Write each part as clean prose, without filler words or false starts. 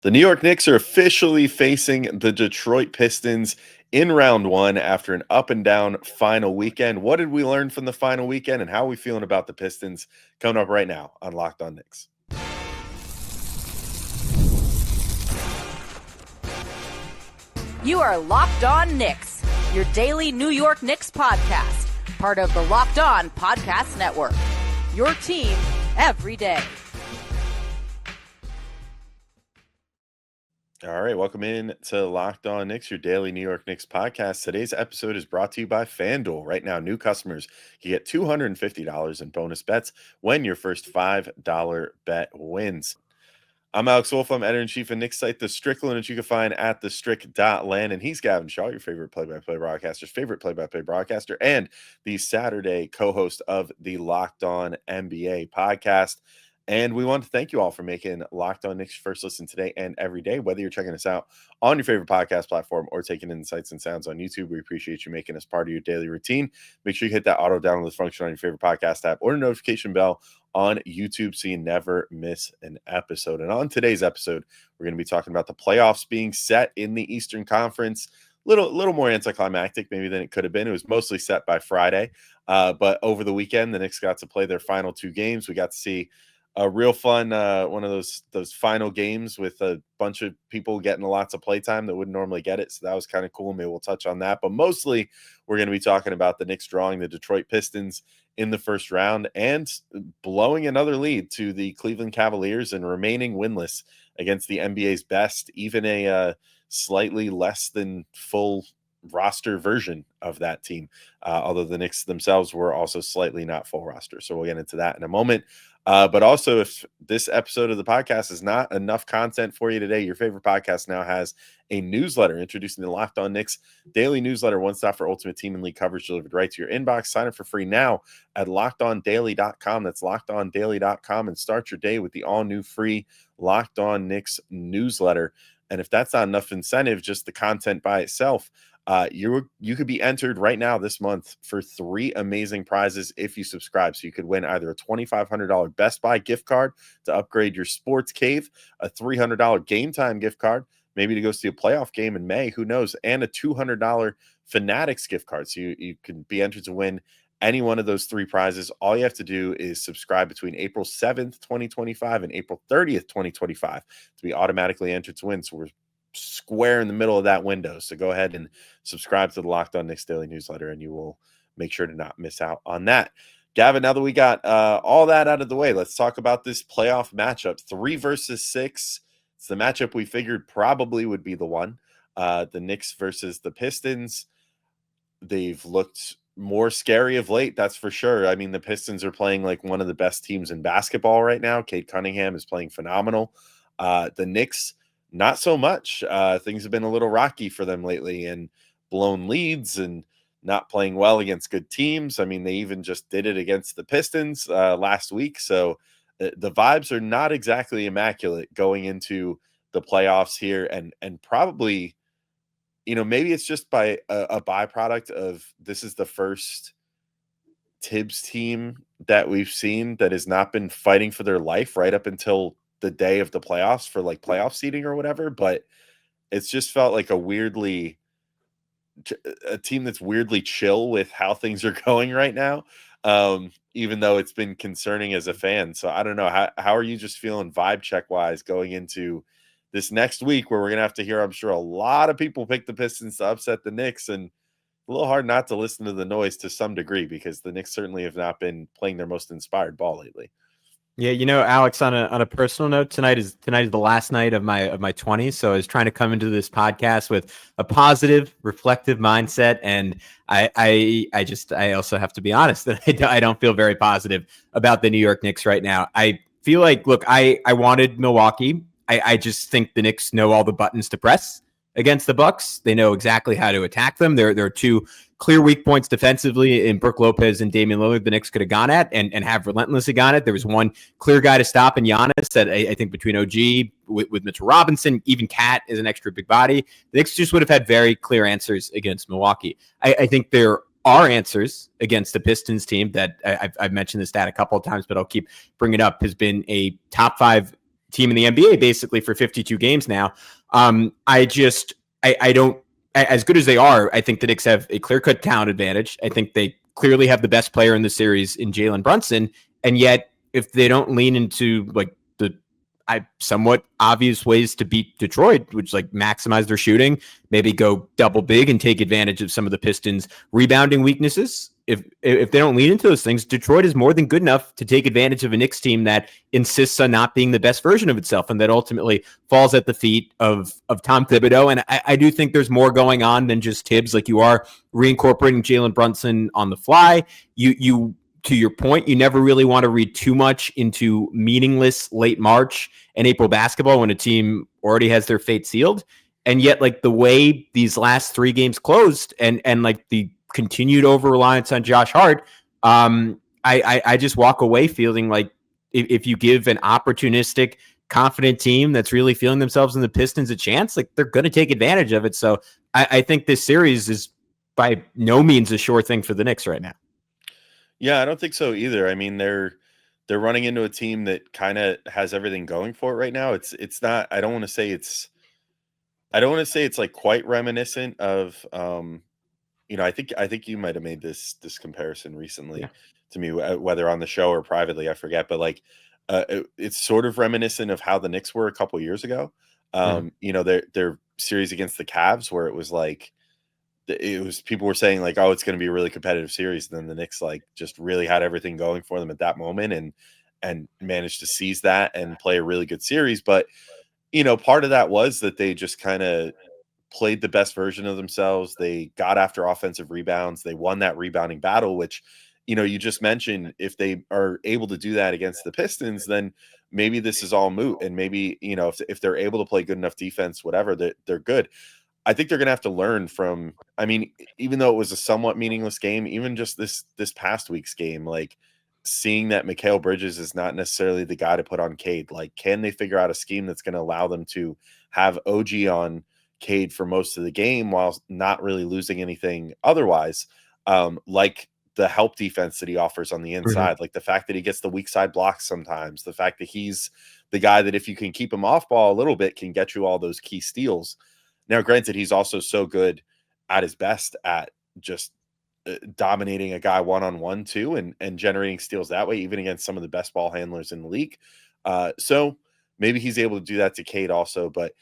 The New York Knicks are officially facing the Detroit Pistons in round one after an up and down final weekend. What did we learn from the final weekend and how are we feeling about the Pistons? Coming up right now on Locked On Knicks. You are Locked On Knicks, your daily New York Knicks podcast, part of the Locked On Podcast Network. Your team every day. All right, welcome in to Locked On Knicks, your daily New York Knicks podcast. Today's episode is brought to you by FanDuel. Right now, new customers can get $250 in bonus bets when your first $5 bet wins. I'm Alex Wolf. I'm editor-in-chief of Knicks site, The Strickland, which you can find at thestrick.land. And he's Gavin Schall, your favorite play-by-play broadcaster's favorite play-by-play broadcaster, and the Saturday co-host of the Locked On NBA podcast. And we want to thank you all for making Locked On Knicks first listen today and every day. Whether you're checking us out on your favorite podcast platform or taking in sights and sounds on YouTube, we appreciate you making us part of your daily routine. Make sure you hit that auto download function on your favorite podcast app or notification bell on YouTube so you never miss an episode. And on today's episode, we're going to be talking about the playoffs being set in the Eastern Conference. Little more anticlimactic maybe than it could have been. It was mostly set by Friday, but over the weekend, the Knicks got to play their final two games. We got to see a real fun one of those final games with a bunch of people getting lots of playtime that wouldn't normally get it. So that was kind of cool. Maybe we'll touch on that. But mostly we're going to be talking about the Knicks drawing the Detroit Pistons in the first round and blowing another lead to the Cleveland Cavaliers and remaining winless against the NBA's best, even a slightly less than full roster version of that team. Although the Knicks themselves were also slightly not full roster. So we'll get into that in a moment. But also, if this episode of the podcast is not enough content for you today, your favorite podcast now has a newsletter introducing the Locked On Knicks daily newsletter, one stop for ultimate team and league coverage delivered right to your inbox. Sign up for free now at lockedondaily.com. That's lockedondaily.com, and start your day with the all new free Locked On Knicks newsletter. And if that's not enough incentive, just the content by itself, you could be entered right now this month for 3 amazing prizes if you subscribe. So you could win either a $2,500 Best Buy gift card to upgrade your sports cave, a $300 Game Time gift card, maybe to go see a playoff game in May, who knows, and a $200 Fanatics gift card. So you can be entered to win any one of those 3 prizes. All you have to do is subscribe between April 7th, 2025 and April 30th, 2025 to be automatically entered to win. So we're square in the middle of that window. So go ahead and subscribe to the Locked On Knicks daily newsletter and you will make sure to not miss out on that. Gavin, now that we got all that out of the way, let's talk about this playoff matchup. 3 versus 6. It's the matchup we figured probably would be the one. The Knicks versus the Pistons. They've looked more scary of late, that's for sure. I mean, the Pistons are playing like one of the best teams in basketball right now. Cade Cunningham is playing phenomenal. The Knicks, not so much. Things have been a little rocky for them lately and blown leads and not playing well against good teams. I mean, they even just did it against the Pistons last week. So the vibes are not exactly immaculate going into the playoffs here. And probably, maybe it's just by a byproduct of this is the first Tibbs team that we've seen that has not been fighting for their life right up until the day of the playoffs for like playoff seeding or whatever, but it's just felt like a team that's weirdly chill with how things are going right now, even though it's been concerning as a fan. So I don't know, how are you just feeling vibe check wise going into this next week where we're gonna have to hear, I'm sure, a lot of people pick the Pistons to upset the Knicks, and a little hard not to listen to the noise to some degree because the Knicks certainly have not been playing their most inspired ball lately. Yeah, Alex, on a personal note, tonight is the last night of my 20s. So I was trying to come into this podcast with a positive, reflective mindset, and I also have to be honest that I don't feel very positive about the New York Knicks right now. I feel like, look, I wanted Milwaukee. I just think the Knicks know all the buttons to press against the Bucks. They know exactly how to attack them. There are 2 clear weak points defensively in Brook Lopez and Damian Lillard the Knicks could have gone at and have relentlessly gone at. There was one clear guy to stop in Giannis that I think between OG with Mitchell Robinson, even Cat is an extra big body. The Knicks just would have had very clear answers against Milwaukee. I think there are answers against the Pistons team that I've mentioned this stat a couple of times, but I'll keep bringing it up, has been a top 5 team in the NBA basically for 52 games now. I don't, as good as they are, I think the Knicks have a clear-cut talent advantage. I think they clearly have the best player in the series in Jalen Brunson. And yet, if they don't lean into like the somewhat obvious ways to beat Detroit, which like maximize their shooting, maybe go double big and take advantage of some of the Pistons' rebounding weaknesses. If they don't lean into those things, Detroit is more than good enough to take advantage of a Knicks team that insists on not being the best version of itself, and that ultimately falls at the feet of Tom Thibodeau. And I do think there's more going on than just Tibbs. Like, you are reincorporating Jalen Brunson on the fly. You to your point, you never really want to read too much into meaningless late March and April basketball when a team already has their fate sealed. And yet, like, the way these last 3 games closed and like the continued over-reliance on Josh Hart, I just walk away feeling like if you give an opportunistic, confident team that's really feeling themselves in the Pistons a chance, like, they're going to take advantage of it. So I think this series is by no means a sure thing for the Knicks right now. Yeah, I don't think so either. I mean, they're running into a team that kind of has everything going for it right now. It's not. I don't want to say it's like quite reminiscent of. I think you might have made this comparison recently to me, whether on the show or privately, I forget. But like, it's sort of reminiscent of how the Knicks were a couple years ago. Their series against the Cavs, where it was like. People were saying like, oh, it's going to be a really competitive series. And then the Knicks like just really had everything going for them at that moment and managed to seize that and play a really good series. But, part of that was that they just kind of played the best version of themselves. They got after offensive rebounds. They won that rebounding battle, which, you just mentioned, if they are able to do that against the Pistons, then maybe this is all moot. And maybe, if they're able to play good enough defense, whatever, they're good. I think they're going to have to learn from, even though it was a somewhat meaningless game, even just this past week's game, like seeing that Mikal Bridges is not necessarily the guy to put on Cade. Like, can they figure out a scheme that's going to allow them to have OG on Cade for most of the game while not really losing anything otherwise? Like the help defense that he offers on the inside, like the fact that he gets the weak side blocks sometimes, the fact that he's the guy that if you can keep him off ball a little bit can get you all those key steals. Now, granted, he's also so good at his best at just dominating a guy one-on-one too and generating steals that way, even against some of the best ball handlers in the league. So maybe he's able to do that to Cade also. But,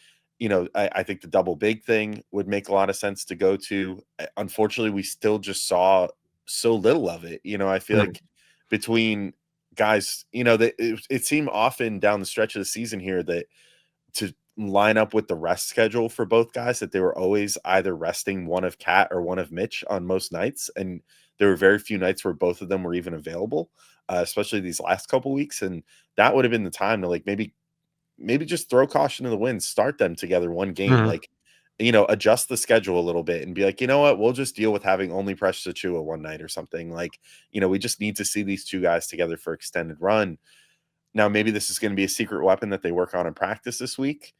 I think the double big thing would make a lot of sense to go to. Unfortunately, we still just saw so little of it. I feel like between guys, it seemed often down the stretch of the season here that to line up with the rest schedule for both guys, that they were always either resting one of Cat or one of Mitch on most nights. And there were very few nights where both of them were even available, especially these last couple weeks. And that would have been the time to like, maybe just throw caution to the wind, start them together one game, like, adjust the schedule a little bit and be like, you know what, we'll just deal with having only Precious Achiuwa one night or something. Like, we just need to see these two guys together for extended run. Now, maybe this is going to be a secret weapon that they work on in practice this week.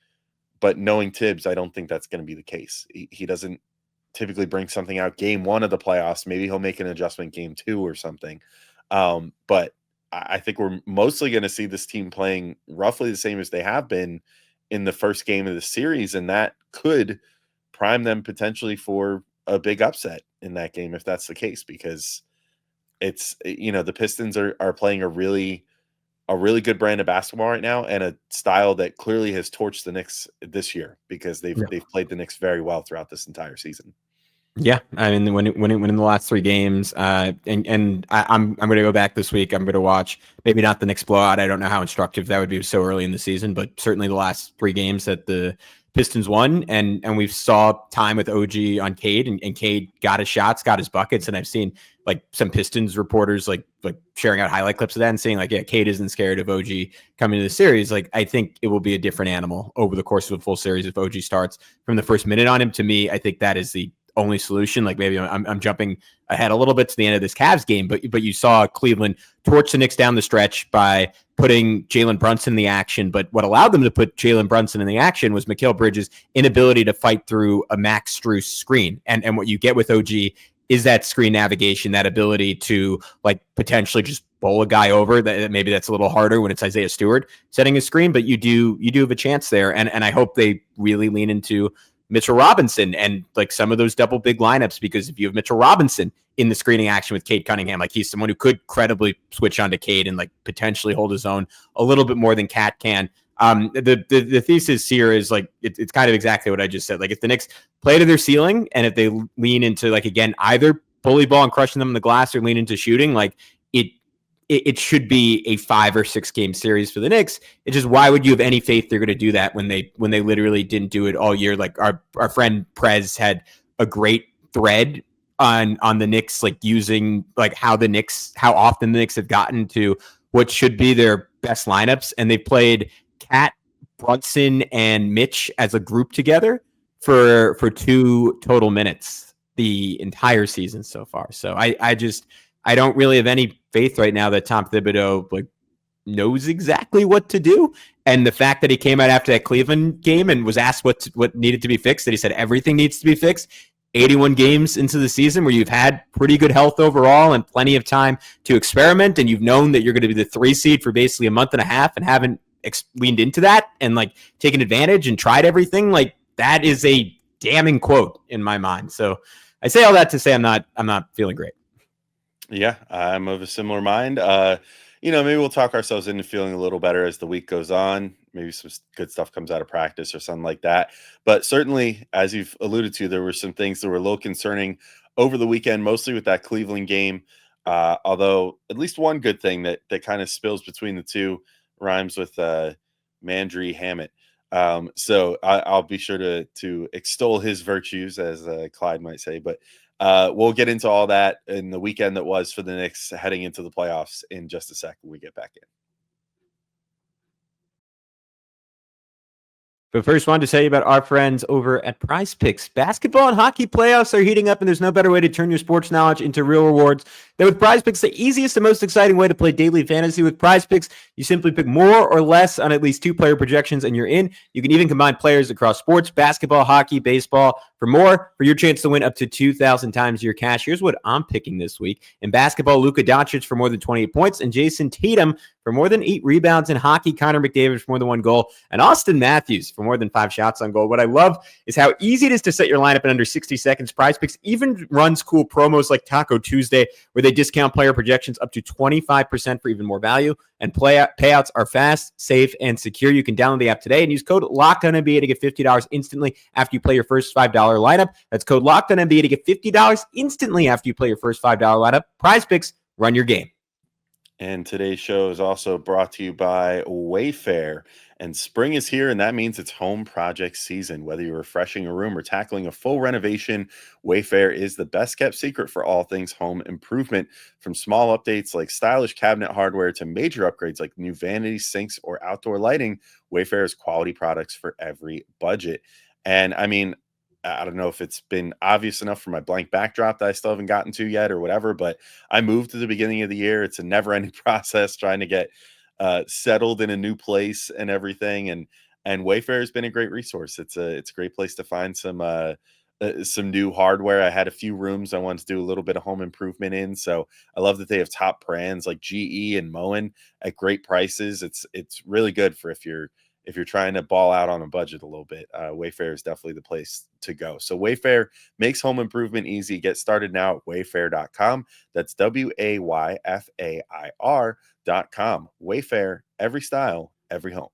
But knowing Tibbs, I don't think that's going to be the case. He doesn't typically bring something out game 1 of the playoffs. Maybe he'll make an adjustment game 2 or something. But I think we're mostly going to see this team playing roughly the same as they have been in the first game of the series. And that could prime them potentially for a big upset in that game if that's the case, because it's, the Pistons are playing a really good brand of basketball right now, and a style that clearly has torched the Knicks this year because they've played the Knicks very well throughout this entire season. Yeah, I mean, when in the last 3 games, I'm going to go back this week. I'm going to watch maybe not the Knicks blowout. I don't know how instructive that would be so early in the season, but certainly the last 3 games that the Pistons won, and we saw time with OG on Cade, and Cade got his shots, got his buckets, and I've seen like some Pistons reporters like sharing out highlight clips of that and saying like, yeah, Cade isn't scared of OG coming to the series. Like, I think it will be a different animal over the course of a full series if OG starts from the first minute on him. To me, I think that is the only solution. Like, maybe I'm jumping ahead a little bit to the end of this Cavs game, but you saw Cleveland torch the Knicks down the stretch by putting Jalen Brunson in the action. But what allowed them to put Jalen Brunson in the action was Mikal Bridges' inability to fight through a Max Strus screen. And what you get with OG is that screen navigation, that ability to like potentially just bowl a guy over. That maybe that's a little harder when it's Isaiah Stewart setting a screen, but you do have a chance there. And I hope they really lean into Mitchell Robinson and like some of those double big lineups, because if you have Mitchell Robinson in the screening action with Cade Cunningham, like he's someone who could credibly switch on to Cade and like potentially hold his own a little bit more than Cat can. The thesis here is like it's kind of exactly what I just said. Like if the Knicks play to their ceiling and if they lean into like again either bully ball and crushing them in the glass or lean into shooting, like it should be a 5 or 6 game series for the Knicks. It's just why would you have any faith they're going to do that when they literally didn't do it all year? Like our friend Prez had a great thread on the Knicks, like using like how often the Knicks have gotten to what should be their best lineups, and they played Cat, Brunson, and Mitch as a group together for 2 total minutes the entire season so far. So I don't really have any faith right now that Tom Thibodeau like knows exactly what to do. And the fact that he came out after that Cleveland game and was asked what needed to be fixed, that he said everything needs to be fixed. 81 games into the season where you've had pretty good health overall and plenty of time to experiment, and you've known that you're going to be the 3 seed for basically a month and a half and haven't leaned into that and like taken advantage and tried everything. Like that is a damning quote in my mind. So I say all that to say I'm not feeling great. Yeah, I'm of a similar mind. Maybe we'll talk ourselves into feeling a little better as the week goes on. Maybe some good stuff comes out of practice or something like that. But certainly, as you've alluded to, there were some things that were a little concerning over the weekend, mostly with that Cleveland game. Although at least one good thing that kind of spills between the two rhymes with Landry Shamet. So I'll be sure to extol his virtues, as Clyde might say. But we'll get into all that in the weekend that was for the Knicks heading into the playoffs in just a sec when we get back in. But first, wanted to tell you about our friends over at Prize Picks. Basketball and hockey playoffs are heating up, and there's no better way to turn your sports knowledge into real rewards than with Prize Picks, the easiest and most exciting way to play daily fantasy. With Prize Picks, you simply pick more or less on at least 2 player projections, and you're in. You can even combine players across sports, basketball, hockey, baseball. For your chance to win up to 2,000 times your cash. Here's what I'm picking this week. In basketball, Luka Doncic for more than 28 points, and Jason Tatum for more than 8 rebounds. In hockey, Connor McDavid for more than 1 goal, and Austin Matthews for more than 5 shots on goal. What I love is how easy it is to set your lineup in under 60 seconds. Prize Picks even runs cool promos like Taco Tuesday, where they discount player projections up to 25% for even more value. And payouts are fast, safe, and secure. You can download the app today and use code LOCKEDONNBA to get $50 instantly after you play your first $5 lineup. That's code LOCKEDONNBA to get $50 instantly after you play your first $5 lineup. Prize Picks, run your game. And today's show is also brought to you by Wayfair. And spring is here, and that means it's home project season. Whether you're refreshing a room or tackling a full renovation, Wayfair is the best kept secret for all things home improvement. From small updates like stylish cabinet hardware to major upgrades like new vanity sinks or outdoor lighting, Wayfair has quality products for every budget. And I mean, I don't know if it's been obvious enough for my blank backdrop that I still haven't gotten to yet or whatever, but I moved to the beginning of the year. It's a never-ending process trying to get settled in a new place and everything. And Wayfair has been a great resource. It's a great place to find some new hardware. I had a few rooms I wanted to do a little bit of home improvement in, so I love that they have top brands like GE and Moen at great prices. It's really good for if you're trying to ball out on a budget a little bit. Wayfair is definitely the place to go. So Wayfair makes home improvement easy. Get started now at wayfair.com. That's WAYFAIR.com. Wayfair, every style, every home.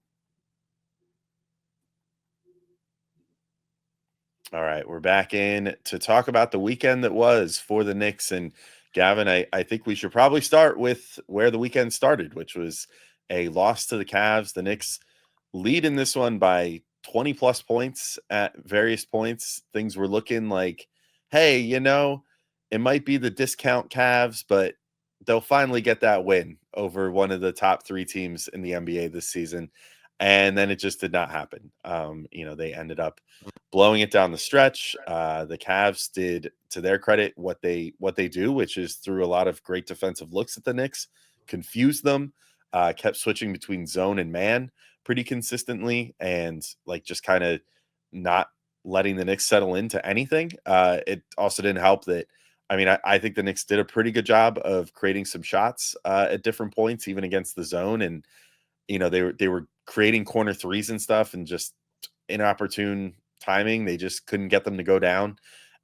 All right, we're back in to talk about the weekend that was for the Knicks. And Gavin, I think we should probably start with where the weekend started, which was a loss to the Cavs. The Knicks lead in this one by 20 plus points at various points. Things were looking like, hey, it might be the discount Cavs, but they'll finally get that win over one of the top 3 teams in the NBA this season. And then it just did not happen. They ended up blowing it down the stretch. The Cavs did, to their credit, what they do, which is through a lot of great defensive looks at the Knicks, confused them, kept switching between zone and man pretty consistently, and like just kind of not letting the Knicks settle into anything. It also didn't help that I mean, I think the Knicks did a pretty good job of creating some shots at different points, even against the zone. And, they were creating corner threes and stuff, and just inopportune timing. They just couldn't get them to go down.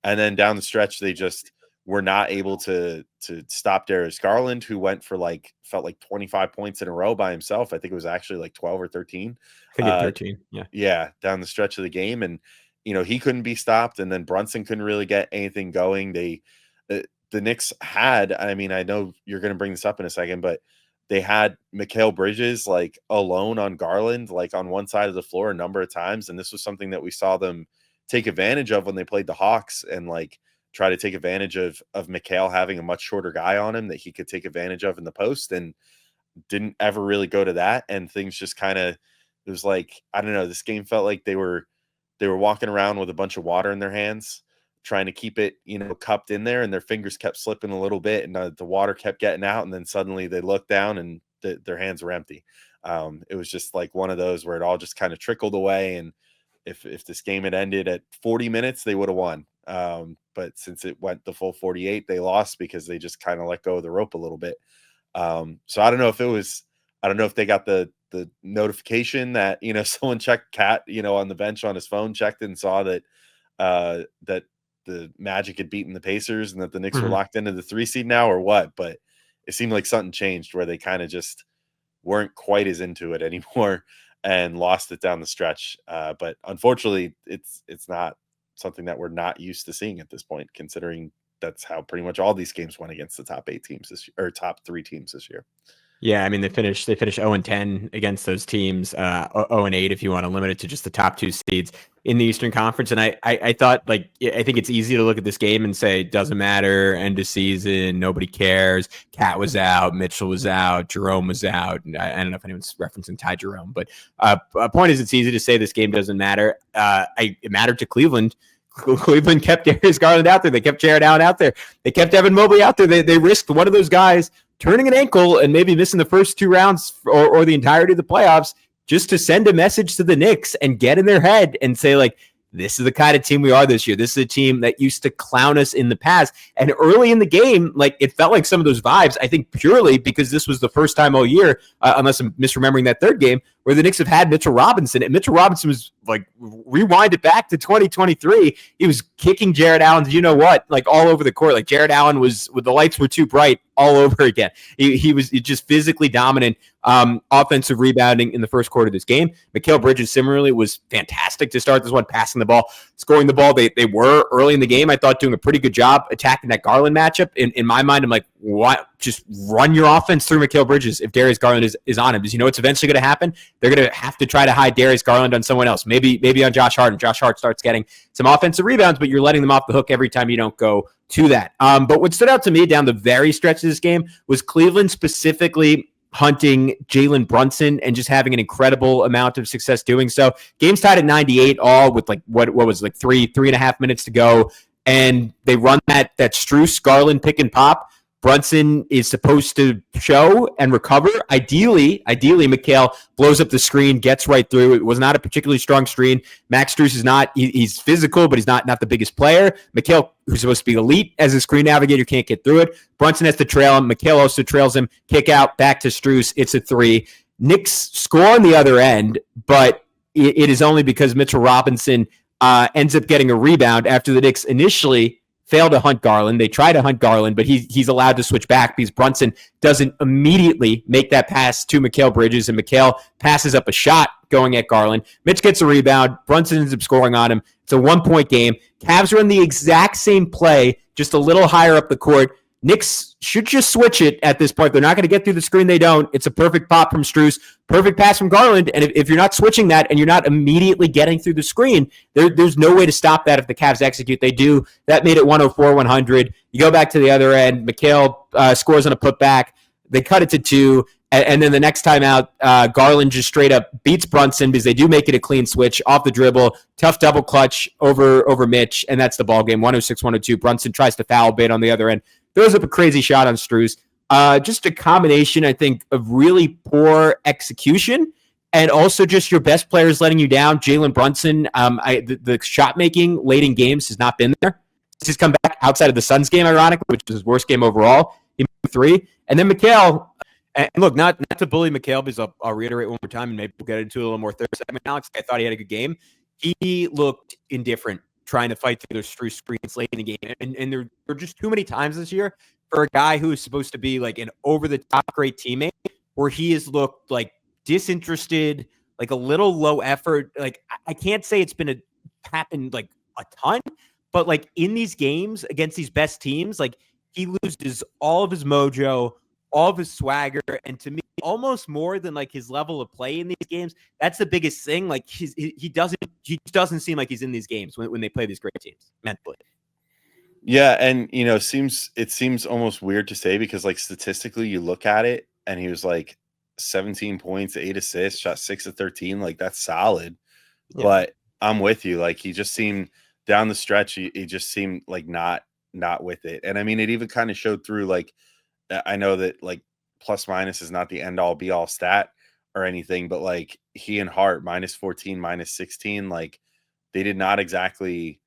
And then down the stretch, they just were not able to stop Darius Garland, who went for felt like 25 points in a row by himself. I think it was actually like 12 or 13. I think it's 13. Yeah. Yeah, down the stretch of the game. And, he couldn't be stopped. And then Brunson couldn't really get anything going. The Knicks had, I mean, I know you're going to bring this up in a second, but they had Mikal Bridges alone on Garland, on one side of the floor a number of times. And this was something that we saw them take advantage of when they played the Hawks, and try to take advantage of Mikal having a much shorter guy on him that he could take advantage of in the post, and didn't ever really go to that. And things just kind of, it was I don't know, this game felt like they were walking around with a bunch of water in their hands, trying to keep it, cupped in there, and their fingers kept slipping a little bit, and the water kept getting out, and then suddenly they looked down and their hands were empty. It was just one of those where it all just kind of trickled away. And if this game had ended at 40 minutes, they would have won. But since it went the full 48, they lost because they just kind of let go of the rope a little bit. So I don't know if they got the notification that, someone checked Cat, on the bench on his phone, checked and saw that that the Magic had beaten the Pacers and that the Knicks were locked into the 3 seed now, or what. But it seemed like something changed where they kind of just weren't quite as into it anymore and lost it down the stretch. But unfortunately, it's not something that we're not used to seeing at this point, considering that's how pretty much all these games went against the top 8 teams this year, or top 3 teams this year. Yeah, I mean, they finished 0-10 against those teams, 0-8 if you want to limit it to just the top 2 seeds in the Eastern Conference. And I thought, I think it's easy to look at this game and say, it doesn't matter, end of season, nobody cares. Cat was out, Mitchell was out, Jerome was out. And I don't know if anyone's referencing Ty Jerome, but a point is, it's easy to say this game doesn't matter. It mattered to Cleveland. Cleveland kept Darius Garland out there. They kept Jared Allen out there. They kept Evan Mobley out there. They risked one of those guys turning an ankle and maybe missing the first 2 rounds or the entirety of the playoffs, just to send a message to the Knicks and get in their head and say, this is the kind of team we are this year. This is a team that used to clown us in the past. And early in the game, it felt like some of those vibes, I think purely because this was the first time all year, unless I'm misremembering that third game, where the Knicks have had Mitchell Robinson. And Mitchell Robinson was rewind it back to 2023. He was kicking Jared Allen, all over the court. Jared Allen was, with the lights were too bright, all over again. He was just physically dominant, offensive rebounding in the first quarter of this game. Mikal Bridges similarly was fantastic to start this one, passing the ball, scoring the ball. They were early in the game, I thought, doing a pretty good job attacking that Garland matchup. In my mind, I'm like, what? Just run your offense through Mikal Bridges if Darius Garland is on him. Because it's eventually going to happen. They're going to have to try to hide Darius Garland on someone else. Maybe on Josh Hart, and Josh Hart starts getting some offensive rebounds, but you're letting them off the hook every time you don't go to that. But what stood out to me down the very stretch of this game was Cleveland specifically hunting Jalen Brunson and just having an incredible amount of success doing so. Game's tied at 98 all with what was 3.5 minutes to go. And they run that Strus Garland pick and pop. Brunson is supposed to show and recover. Ideally, Mikal blows up the screen, gets right through. It was not a particularly strong screen. Max Strus is not, he's physical, but he's not the biggest player. Mikal, who's supposed to be elite as a screen navigator, can't get through it. Brunson has to trail him. Mikal also trails him. Kick out, back to Strus. It's a 3. Knicks score on the other end, but it is only because Mitchell Robinson ends up getting a rebound after the Knicks initially failed to hunt Garland. They try to hunt Garland, but he's allowed to switch back because Brunson doesn't immediately make that pass to Mikal Bridges, and Mikal passes up a shot going at Garland. Mitch gets a rebound. Brunson ends up scoring on him. It's a 1-point game. Cavs run the exact same play, just a little higher up the court. Knicks should just switch it at this point. They're not going to get through the screen. They don't. It's a perfect pop from Strus, perfect pass from Garland. And if you're not switching that and you're not immediately getting through the screen, there's no way to stop that if the Cavs execute. They do. That made it 104-100. You go back to the other end. Mikal scores on a putback. They cut it to 2. And then the next time out, Garland just straight up beats Brunson because they do make it a clean switch off the dribble. Tough double clutch over Mitch, and that's the ball game, 106-102. Brunson tries to foul bait on the other end. Throws up a crazy shot on Strus. Just a combination, I think, of really poor execution and also just your best players letting you down. Jalen Brunson, the shot making late in games has not been there. his comeback outside of the Suns game, ironically, which was his worst game overall. He moved 3. And then Mikal, and look, not to bully Mikal, because I'll reiterate one more time, and maybe we'll get into a little more third segment, Alex. I thought he had a good game. He looked indifferent trying to fight through those screens late in the game. And there were just too many times this year for a guy who is supposed to be like an over-the-top great teammate where he has looked like disinterested, like a little low effort. Like, I can't say it's been happened like a ton, but like in these games against these best teams, like he loses all of his mojo, all of his swagger, and to me, almost more than like his level of play in these games. That's the biggest thing. Like he doesn't seem like he's in these games when they play these great teams mentally. Yeah, and it seems almost weird to say because like statistically you look at it and he was like 17 points, 8 assists, shot 6 of 13, like that's solid. Yeah. But I'm with you. Like he just seemed down the stretch, he just seemed like not with it. And I mean, it even kind of showed through. Like I know that like plus minus is not the end all be all stat or anything, but like he and Hart minus 14, minus 16, like they did not exactly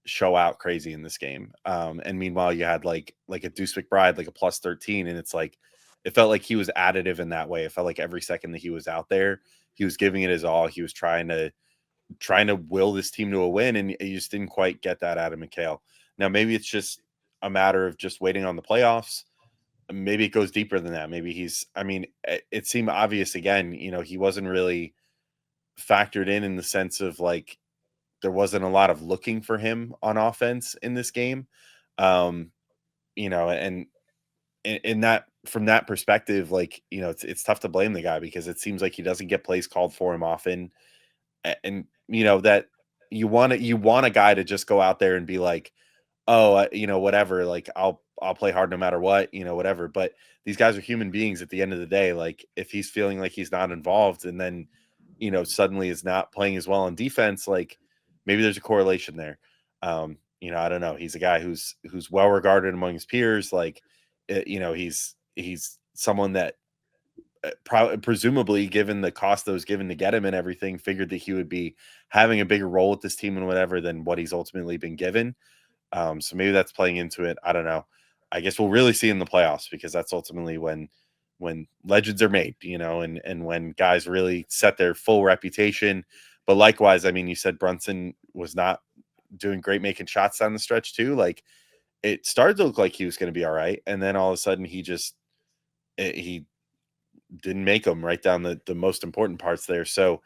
show out crazy in this game. And meanwhile, you had like a Deuce McBride, like a plus 13, and it's like it felt like he was additive in that way. It felt like every second that he was out there, he was giving it his all. He was trying to will this team to a win, and you just didn't quite get that out of Mikal. Now, maybe it's just a matter of just waiting on the playoffs. Maybe it goes deeper than that. Maybe it seemed obvious again, he wasn't really factored in the sense of like there wasn't a lot of looking for him on offense in this game. And in that, from that perspective, like, it's tough to blame the guy because it seems like he doesn't get plays called for him often. And that you want a guy to just go out there and be like, oh, whatever, like I'll play hard no matter what, whatever. But these guys are human beings at the end of the day. Like if he's feeling like he's not involved and then, suddenly is not playing as well on defense, like maybe there's a correlation there. I don't know. He's a guy who's well regarded among his peers. Like, he's someone that presumably, given the cost that was given to get him and everything, figured that he would be having a bigger role with this team and whatever than what he's ultimately been given. So maybe that's playing into it. I don't know. I guess we'll really see in the playoffs because that's ultimately when legends are made, and when guys really set their full reputation. But likewise, I mean, you said Brunson was not doing great making shots down the stretch too. Like it started to look like he was going to be all right. And then all of a sudden he didn't make them right down the most important parts there. So,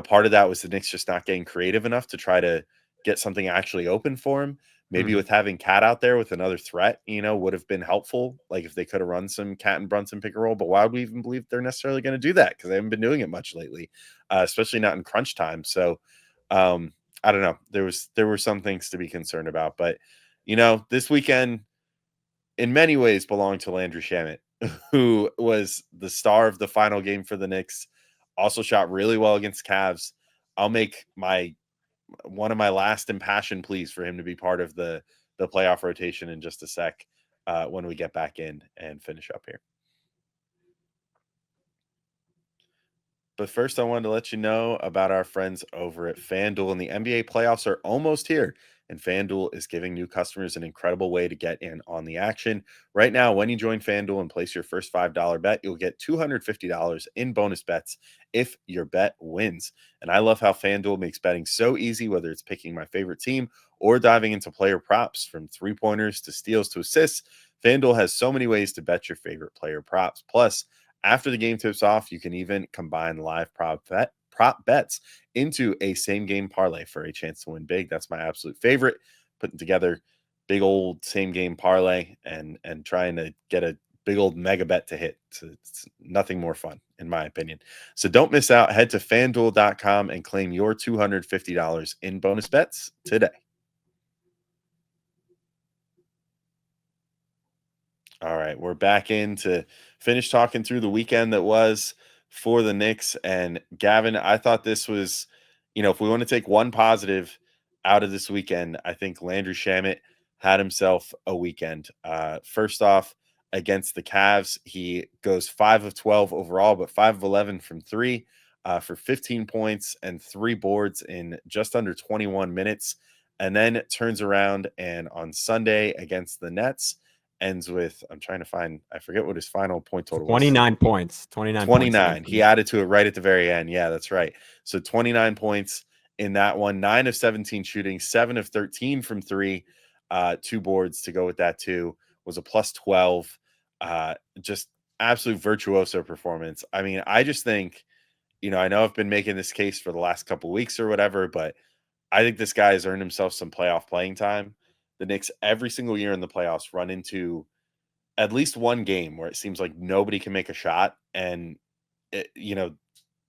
part of that was the Knicks just not getting creative enough to try to get something actually open for him. Maybe with having Cat out there with another threat, would have been helpful. Like if they could have run some Cat and Brunson pick and roll, but why would we even believe they're necessarily going to do that? Because they haven't been doing it much lately, especially not in crunch time. So I don't know. There were some things to be concerned about, but this weekend in many ways belonged to Landry Shamet, who was the star of the final game for the Knicks. Also shot really well against Cavs. I'll make one of my last impassioned pleas for him to be part of the playoff rotation in just a sec when we get back in and finish up here. But first, I wanted to let you know about our friends over at FanDuel, and the NBA playoffs are almost here. And FanDuel is giving new customers an incredible way to get in on the action. Right now, when you join FanDuel and place your first $5 bet, you'll get $250 in bonus bets if your bet wins. And I love how FanDuel makes betting so easy, whether it's picking my favorite team or diving into player props, from three-pointers to steals to assists. FanDuel has so many ways to bet your favorite player props. Plus, after the game tips off, you can even combine live prop bets into a same game parlay for a chance to win big. That's my absolute favorite. Putting together big old same game parlay and trying to get a big old mega bet to hit. So it's nothing more fun, in my opinion. So don't miss out. Head to FanDuel.com and claim your $250 in bonus bets today. All right, we're back in to finish talking through the weekend that was for the Knicks. And Gavin, I thought this was, if we want to take one positive out of this weekend, I think Landry Shamet had himself a weekend. First off, against the Cavs, he goes 5 of 12 overall, but 5 of 11 from 3 for 15 points and 3 boards in just under 21 minutes. and then it turns around and on Sunday against the Nets ends with, I'm trying to find, I forget what his final point total was. 29 points. 29 points. 29. He added to it right at the very end. Yeah, that's right. So 29 points in that one, 9 of 17 shooting, 7 of 13 from three, 2 boards to go with that too, was a plus 12. Just absolute virtuoso performance. I mean, I just think, I know I've been making this case for the last couple weeks or whatever, but I think this guy has earned himself some playoff playing time. The Knicks every single year in the playoffs run into at least one game where it seems like nobody can make a shot, and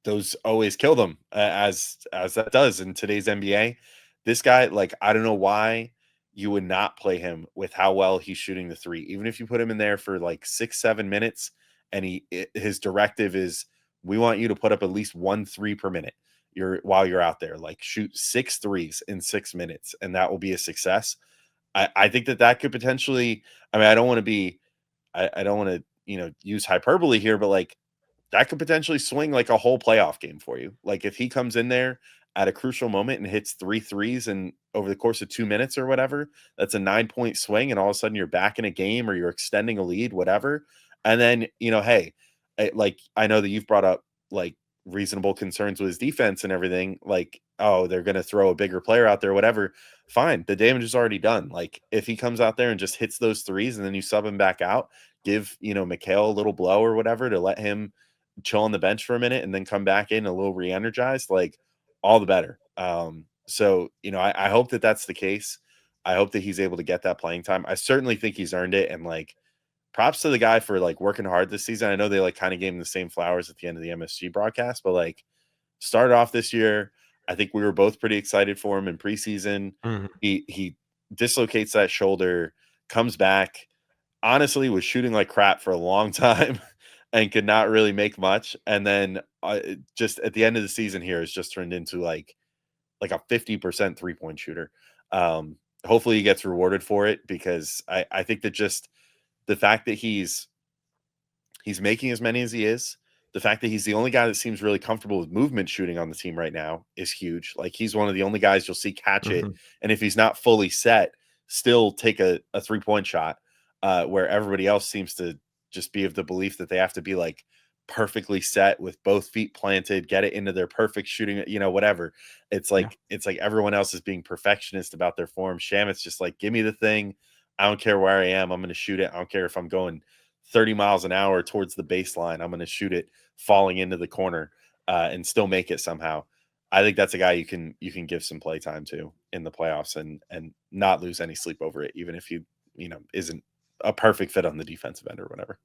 those always kill them, as that does in today's NBA. This guy, like, I don't know why you would not play him with how well he's shooting the three. Even if you put him in there for like 6-7 minutes, and his directive is, we want you to put up at least 1 3 per minute. While you're out there, like, shoot 6 threes in 6 minutes, and that will be a success. I think that could potentially. I mean, I don't want to be. I don't want to use hyperbole here, but like, that could potentially swing like a whole playoff game for you. Like, if he comes in there at a crucial moment and hits 3 threes and over the course of 2 minutes or whatever, that's a 9-point swing, and all of a sudden you're back in a game or you're extending a lead, whatever. And then, hey, I know that you've brought up like reasonable concerns with his defense and everything. Like, oh, they're going to throw a bigger player out there, whatever. Fine. The damage is already done. Like, if he comes out there and just hits those threes and then you sub him back out, give, Mikal a little blow or whatever to let him chill on the bench for a minute and then come back in a little re-energized, like, all the better. So, I hope that that's the case. I hope that he's able to get that playing time. I certainly think he's earned it. And like, props to the guy for like working hard this season. I know they like kind of gave him the same flowers at the end of the MSG broadcast, but like, started off this year, I think we were both pretty excited for him in preseason. Mm-hmm. He dislocates that shoulder, comes back, honestly was shooting like crap for a long time and could not really make much. And then just at the end of the season here, has just turned into like a 50% 3-point shooter. Hopefully he gets rewarded for it, because I think that just the fact that he's making as many as he is, the fact that he's the only guy that seems really comfortable with movement shooting on the team right now is huge. Like, he's one of the only guys you'll see catch it, and if he's not fully set, still take a 3-point shot, where everybody else seems to just be of the belief that they have to be like perfectly set with both feet planted, get it into their perfect shooting, whatever. It's like everyone else is being perfectionist about their form. Shamet's just like, give me the thing. I don't care where I am. I'm going to shoot it. I don't care if I'm going 30 miles an hour towards the baseline. I'm going to shoot it falling into the corner, and still make it somehow. I think that's a guy you can give some play time to in the playoffs and not lose any sleep over it, even if he, isn't a perfect fit on the defensive end or whatever.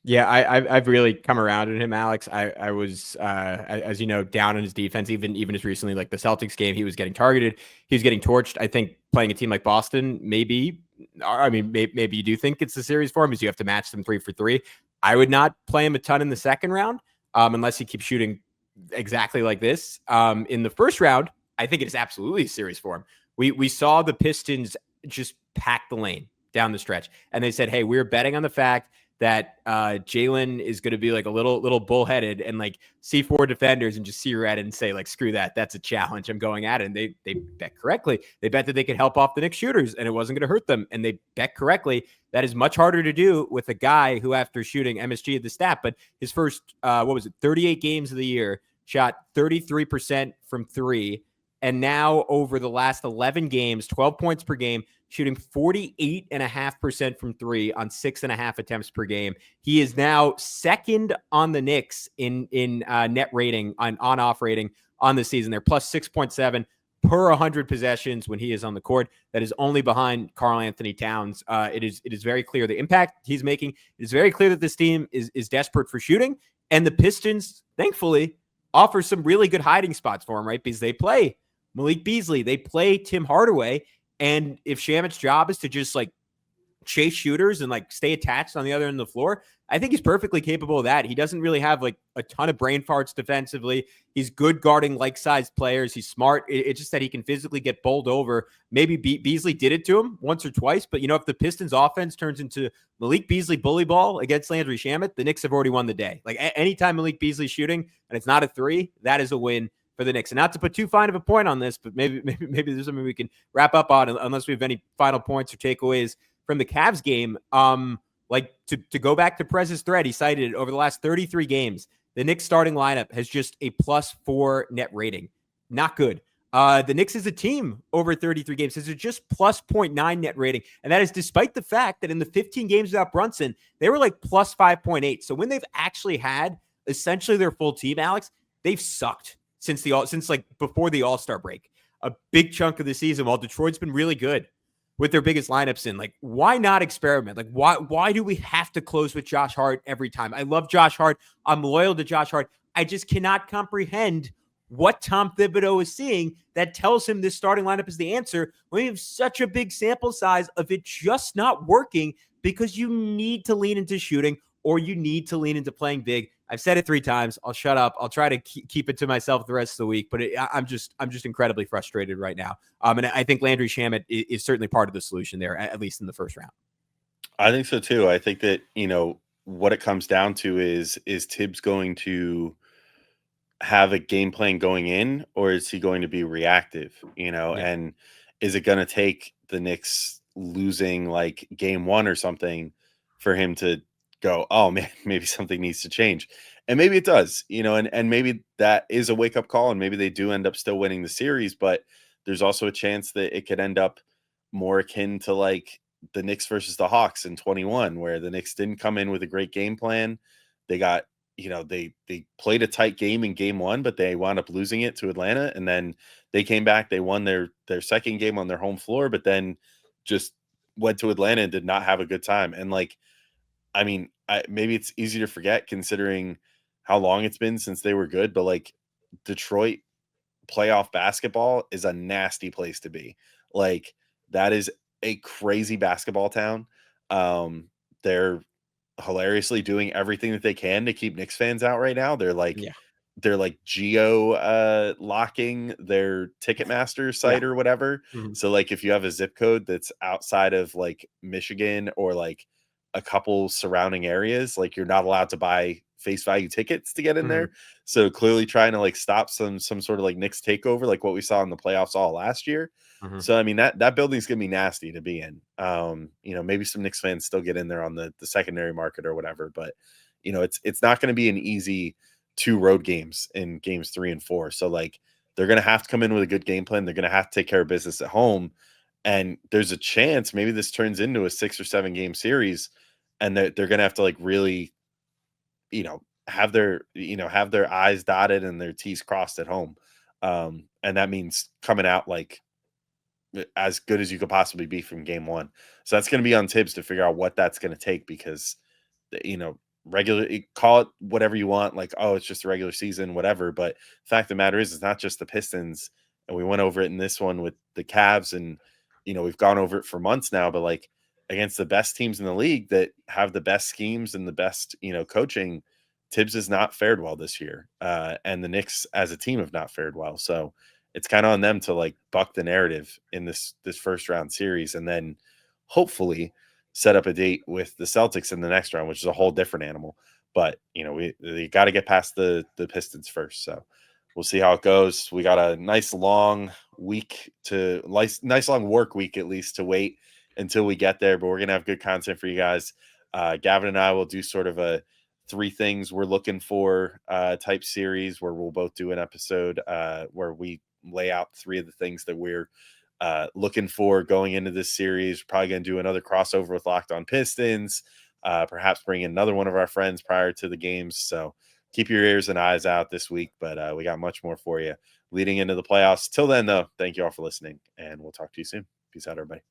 Yeah, I've really come around on him, Alex. I was, as you know, down on his defense, even as recently like the Celtics game. He was getting targeted. He was getting torched. I think playing a team like Boston, maybe you do think it's the series for him, because you have to match them 3 for 3. I would not play him a ton in the second round, unless he keeps shooting exactly like this. In the first round, I think it is absolutely a series for him. We saw the Pistons just pack the lane down the stretch, and they said, hey, we're betting on the fact that Jalen is going to be like a little bullheaded and like see 4 defenders and just see her at it and say like, screw that. That's a challenge. I'm going at it. And they bet correctly. They bet that they could help off the Knicks shooters and it wasn't going to hurt them. And they bet correctly. That is much harder to do with a guy who, after shooting MSG at the stat, but his first, 38 games of the year, shot 33% from 3. And now over the last 11 games, 12 points per game, shooting 48.5% from 3 on 6.5 attempts per game. He is now second on the Knicks in net rating, on-off rating on the season. They're plus 6.7 per 100 possessions when he is on the court. That is only behind Karl Anthony Towns. It is very clear the impact he's making. It is very clear that this team is desperate for shooting. And the Pistons, thankfully, offer some really good hiding spots for him, right? Because they play Malik Beasley, they play Tim Hardaway. And if Shamet's job is to just like chase shooters and like stay attached on the other end of the floor, I think he's perfectly capable of that. He doesn't really have like a ton of brain farts defensively. He's good guarding like-sized players. He's smart. It's just that he can physically get bowled over. Maybe Beasley did it to him once or twice, but if the Pistons offense turns into Malik Beasley bully ball against Landry Shamet, the Knicks have already won the day. Like anytime Malik Beasley's shooting and it's not a 3, that is a win for the Knicks. And not to put too fine of a point on this, but maybe there's something we can wrap up on, unless we have any final points or takeaways from the Cavs game. Like to go back to Prez's thread, he cited it over the last 33 games. The Knicks starting lineup has just a +4 net rating. Not good. The Knicks as a team over 33 games has just +0.9 net rating. And that is despite the fact that in the 15 games without Brunson, they were like +5.8. So when they've actually had essentially their full team, Alex, they've sucked since like before the All-Star break. A big chunk of the season, while Detroit's been really good with their biggest lineups in. Like, why not experiment? Like, why do we have to close with Josh Hart every time? I love Josh Hart. I'm loyal to Josh Hart. I just cannot comprehend what Tom Thibodeau is seeing that tells him this starting lineup is the answer when you have such a big sample size of it just not working, because you need to lean into shooting or you need to lean into playing big. I've said it 3 times. I'll shut up. I'll try to keep it to myself the rest of the week, but I'm just incredibly frustrated right now. And I think Landry Shamet is certainly part of the solution there, at least in the first round. I think so too. I think that, what it comes down to is Tibbs going to have a game plan going in, or is he going to be reactive, and is it going to take the Knicks losing like game 1 or something for him to go, oh man, maybe something needs to change? And maybe it does, and maybe that is a wake up call, and maybe they do end up still winning the series, but there's also a chance that it could end up more akin to like the Knicks versus the Hawks in 21, where the Knicks didn't come in with a great game plan. They got, they played a tight game in game 1, but they wound up losing it to Atlanta. And then they came back, they won their second game on their home floor, but then just went to Atlanta and did not have a good time. And like, I mean, maybe it's easy to forget considering how long it's been since they were good, but like Detroit playoff basketball is a nasty place to be. Like, that is a crazy basketball town. They're hilariously doing everything that they can to keep Knicks fans out right now. They're like geo locking their Ticketmaster site or whatever. Mm-hmm. So like if you have a zip code that's outside of like Michigan or like a couple surrounding areas, like you're not allowed to buy face value tickets to get in there. So clearly trying to like stop some sort of like Knicks takeover, like what we saw in the playoffs all last year. So I mean that building's gonna be nasty to be in. Maybe some Knicks fans still get in there on the secondary market or whatever, but it's not gonna be an easy 2 road games in games 3 and 4. So like they're gonna have to come in with a good game plan. They're gonna have to take care of business at home. And there's a chance maybe this turns into a 6 or 7 game series, and they're gonna have to like really, have their I's dotted and their T's crossed at home. And that means coming out like as good as you could possibly be from game 1. So that's going to be on Tibbs to figure out what that's going to take, because, regular, call it whatever you want. Like, oh, it's just a regular season, whatever. But the fact of the matter is, it's not just the Pistons. And we went over it in this one with the Cavs, and, we've gone over it for months now, but like against the best teams in the league that have the best schemes and the best, coaching, Tibbs has not fared well this year. And the Knicks as a team have not fared well. So it's kind of on them to like buck the narrative in this first round series, and then hopefully set up a date with the Celtics in the next round, which is a whole different animal. But we got to get past the Pistons first. So we'll see how it goes. We got a nice long week nice long work week at least to wait until we get there. But we're gonna have good content for you guys. Gavin and I will do sort of a 3 things we're looking for type series where we'll both do an episode where we lay out 3 of the things that we're looking for going into this series. We're probably going to do another crossover with Locked On Pistons, perhaps bring in another one of our friends prior to the games. So keep your ears and eyes out this week, but we got much more for you leading into the playoffs. Till then, though, thank you all for listening, and we'll talk to you soon. Peace out, everybody.